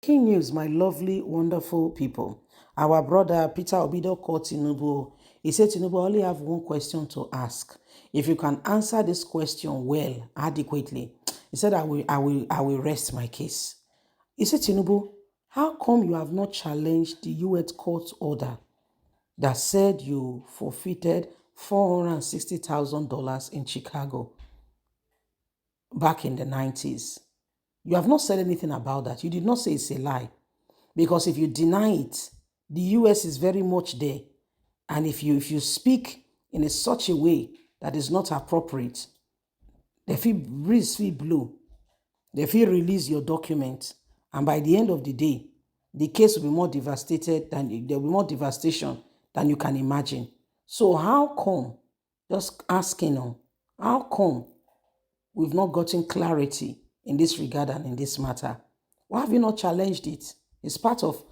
Breaking news, my lovely, wonderful people. Our brother Peter Obido called Tinubu. He said, Tinubu, I only have one question to ask. If you can answer this question well, adequately, he said, I will rest my case. He said, Tinubu, how come you have not challenged the U.S. court order that said you forfeited $460,000 in Chicago back in the 90s? You have not said anything about that. You did not say it's a lie. Because if you deny it, the US is very much there. And if you speak in such a way that is not appropriate, they feel breeze feel blow. They feel release your document. And by the end of the day, the case will be more devastated than there will be more devastation than you can imagine. So how come, just asking now, how come we've not gotten clarity in this regard and in this matter? Why have you not challenged it? It's part of,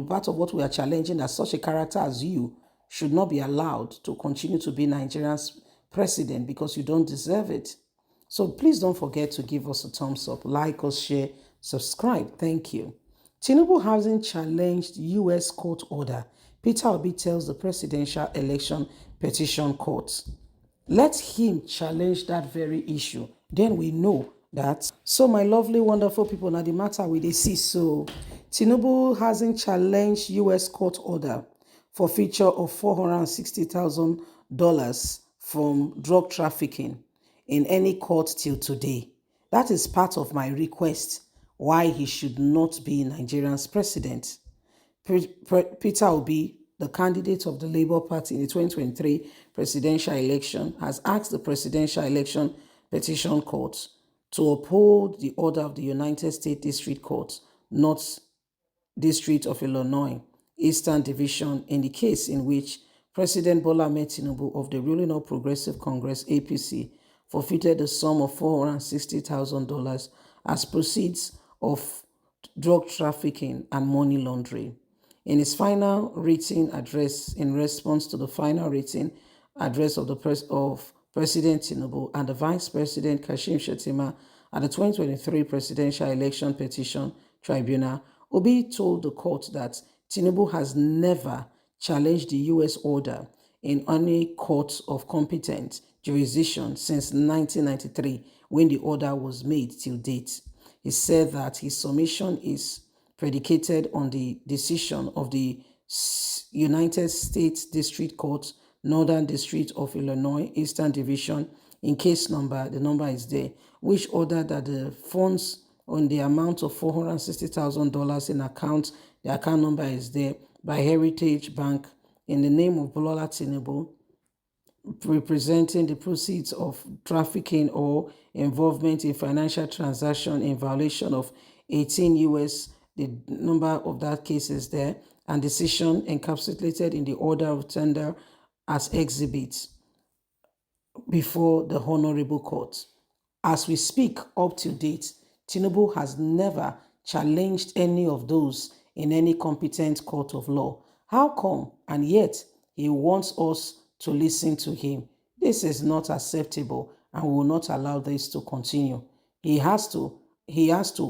part of what we are challenging, that such a character as you should not be allowed to continue to be Nigeria's president because you don't deserve it. So please don't forget to give us a thumbs up, like us, share, subscribe. Thank you. Tinubu hasn't challenged U.S. court order. Peter Obi tells the Presidential Election Petition Court. Let him challenge that very issue. Then we know that. So my lovely, wonderful people, now the matter we dey see. So Tinubu hasn't challenged U.S. court order for feature of $460,000 from drug trafficking in any court till today. That is part of my request why he should not be Nigeria's president. Peter Obi, the candidate of the Labour Party in the 2023 presidential election, has asked the Presidential Election Petition Court to uphold the order of the United States District Court, North District of Illinois, Eastern Division, in the case in which President Bola Ahmed Tinubu of the ruling All Progressive Congress, APC, forfeited the sum of $460,000 as proceeds of drug trafficking and money laundering. In his final written address, in response to the final written address of President Tinubu and the Vice President Kashim Shettima at the 2023 Presidential Election Petition Tribunal, Obi told the court that Tinubu has never challenged the U.S. order in any court of competent jurisdiction since 1993, when the order was made till date. He said that his submission is predicated on the decision of the United States District Court, Northern District of Illinois, Eastern Division, in case number, the number is there, which ordered that the funds on the amount of $460,000 in account, the account number is there, by Heritage Bank in the name of Bola Tinubu, representing the proceeds of trafficking or involvement in financial transaction in violation of 18 U.S., the number of that case is there, and decision encapsulated in the order of tender as exhibits before the Honorable Court. As we speak up to date, Tinubu has never challenged any of those in any competent court of law. How come? And yet he wants us to listen to him. This is not acceptable, and we will not allow this to continue. He has to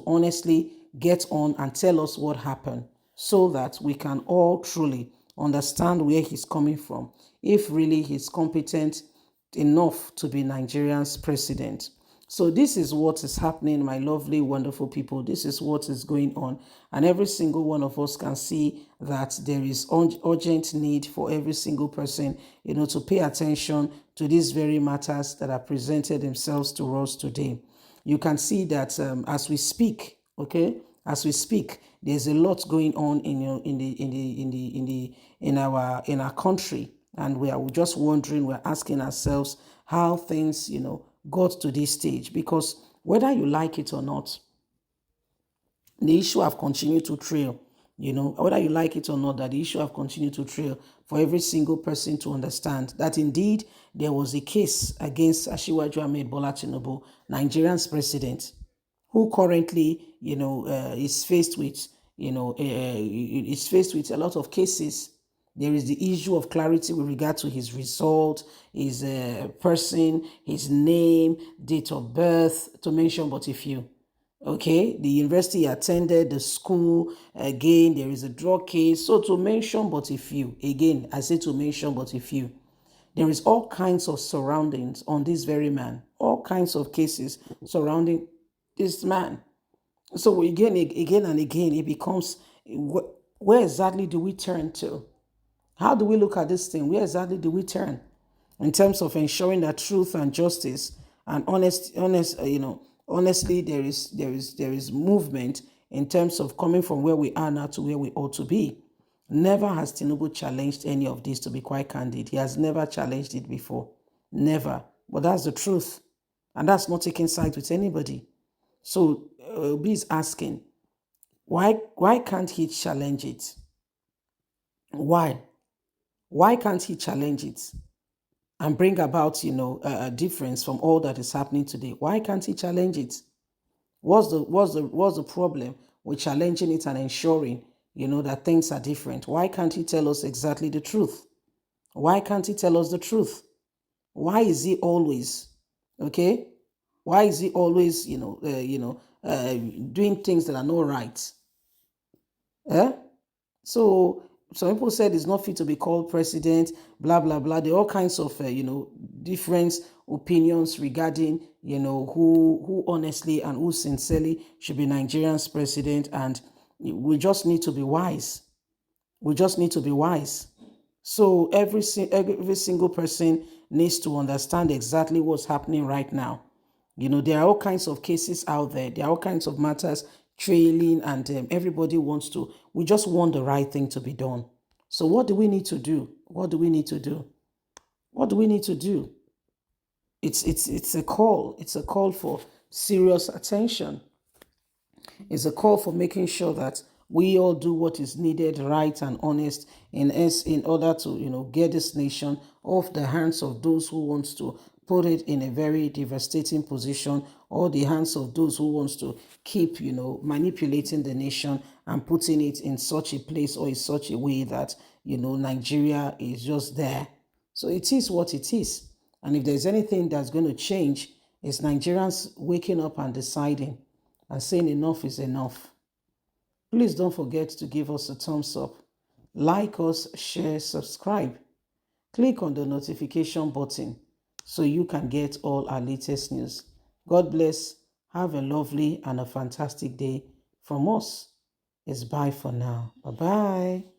honestly get on and tell us what happened so that we can all truly understand where he's coming from, if really he's competent enough to be Nigeria's president. So this is what is happening, my lovely, wonderful people. This is what is going on. And every single one of us can see that there is urgent need for every single person, to pay attention to these very matters that are presented themselves to us today. You can see that as we speak, as we speak, there's a lot going on in our country, and we are just wondering, we're asking ourselves how things, got to this stage, because whether you like it or not, the issue have continued to trail, whether you like it or not, that the issue have continued to trail for every single person to understand that indeed there was a case against Asiwaju Ahmed Bola Tinubu, Nigerian's president, who currently, is faced with, is faced with a lot of cases. There is the issue of clarity with regard to his result, his person, his name, date of birth, to mention but a few. Okay, the university he attended, the school, again, there is a drug case. So to mention but a few, again, I say to mention but a few. There is all kinds of surroundings on this very man, all kinds of cases surrounding this man. So again and again, it becomes where exactly do we turn to? How do we look at this thing? Where exactly do we turn in terms of ensuring that truth and justice and honestly, there is movement in terms of coming from where we are now to where we ought to be. Never has Tinubu challenged any of this, to be quite candid. He has never challenged it before. Never. But that's the truth. And that's not taking sides with anybody. So Obi is asking, why can't he challenge it? Why? Why can't he challenge it and bring about, a difference from all that is happening today? Why can't he challenge it? What's the problem with challenging it and ensuring, that things are different? Why can't he tell us exactly the truth? Why can't he tell us the truth? Why is he always, okay? Why is he always, doing things that are not right? Eh? So some people said it's not fit to be called president, blah, blah, blah. There are all kinds of, different opinions regarding, who honestly and who sincerely should be Nigerian's president. And we just need to be wise. We just need to be wise. So every single person needs to understand exactly what's happening right now. There are all kinds of cases out there. There are all kinds of matters trailing, and everybody wants to. We just want the right thing to be done. So what do we need to do? What do we need to do? What do we need to do? It's a call. It's a call for serious attention. It's a call for making sure that we all do what is needed, right and honest, in order to get this nation off the hands of those who wants to put it in a very devastating position, or the hands of those who wants to keep manipulating the nation and putting it in such a place or in such a way that Nigeria is just there. So it is what it is. And if there's anything that's going to change, it's Nigerians waking up and deciding and saying enough is enough. Please don't forget to give us a thumbs up, like us, share, subscribe. Click on the notification button so you can get all our latest news. God bless. Have a lovely and a fantastic day from us. It's bye for now. Bye-bye.